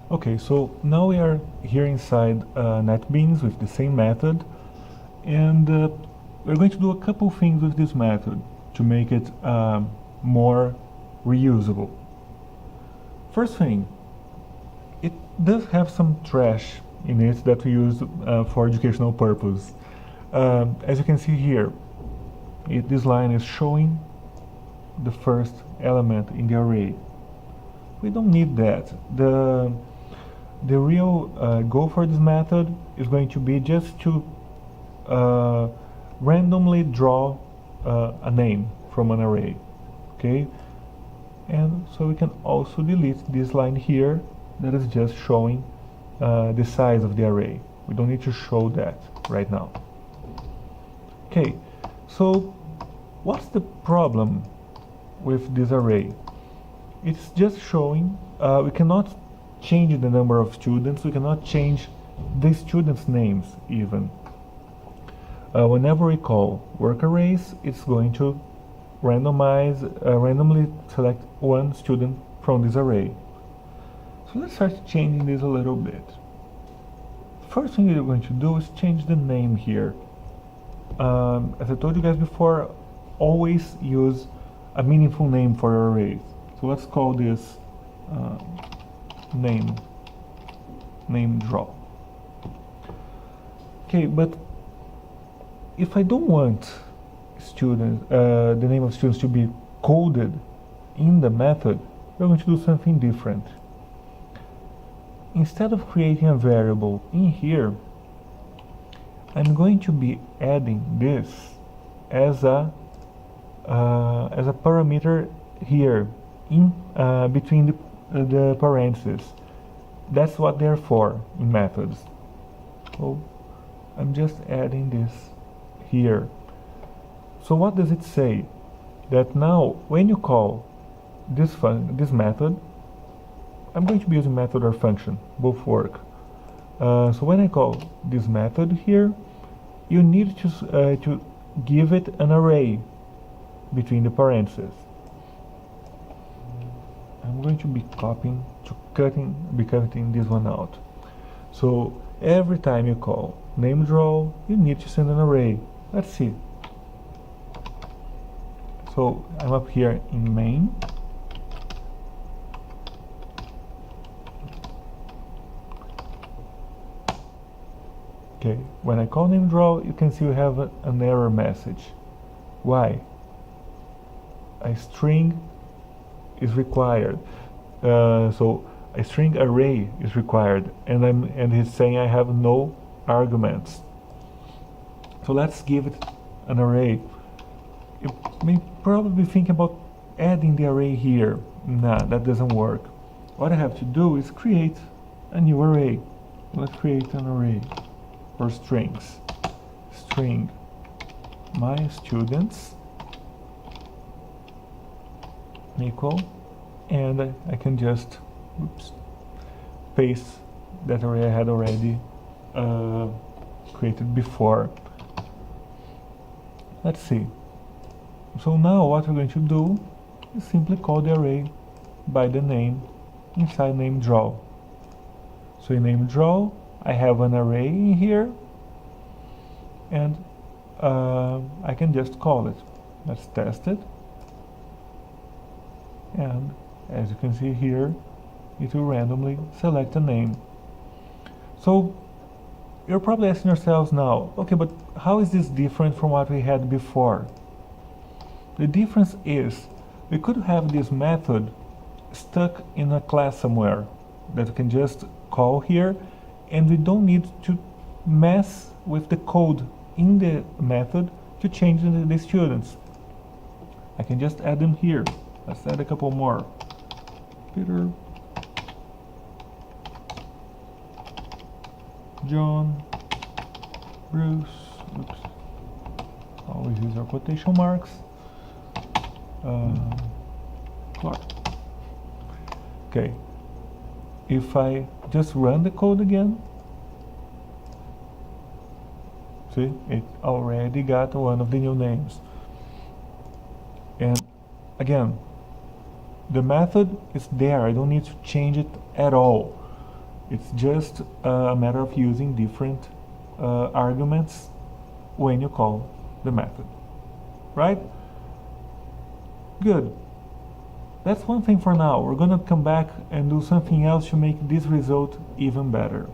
Okay, so now we are here inside NetBeans with the same method, and we're going to do a couple things with this method to make it more reusable. First thing, it does have some trash in it that we use for educational purpose. As you can see here, this line is showing the first element in the array. We don't need that. The real goal for this method is going to be just to randomly draw a name from an array, okay? And so we can also delete this line here that is just showing the size of the array. We don't need to show that right now. Okay, so what's the problem with this array? It's just showing we cannot change the number of students, we cannot change the students' names even. Whenever we call work arrays, it's going to randomly select one student from this array. So let's start changing this a little bit. First thing we're going to do is change the name here. As I told you guys before, always use a meaningful name for your arrays. So let's call this name draw. Okay, but if I don't want the name of students to be coded in the method, we're going to do something different. Instead of creating a variable in here, I'm going to be adding this as a parameter here in between the parentheses. That's what they're for in methods. So I'm just adding this here. So what does it say? That now when you call this method, I'm going to be using method or function, both work. So when I call this method here, you need to give it an array between the parentheses. I'm going to be cutting this one out. So every time you call nameDraw, you need to send an array. Let's see. So I'm up here in main. Okay, when I call nameDraw, you can see we have an error message. Why? A string is required. So a string array is required, and it's saying I have no arguments. So let's give it an array. You may probably think about adding the array here. Nah, that doesn't work. What I have to do is create a new array. Let's create an array for strings. String my students equal, and I can just paste that array I had already created before. Let's see. So now what we're going to do is simply call the array by the name inside nameDraw. So in nameDraw, I have an array in here, and I can just call it. Let's test it. And as you can see here, it will randomly select a name. So you're probably asking yourselves now, okay, but how is this different from what we had before? The difference is we could have this method stuck in a class somewhere that we can just call here, and we don't need to mess with the code in the method to change the students. I can just add them here. Let's add a couple more. Peter, John, Bruce, oops, always use our quotation marks, Clark. Okay, if I just run the code again, see, it already got one of the new names. And again, the method is there, I don't need to change it at all. It's just a matter of using different arguments when you call the method, right? Good. That's one thing for now. We're gonna come back and do something else to make this result even better.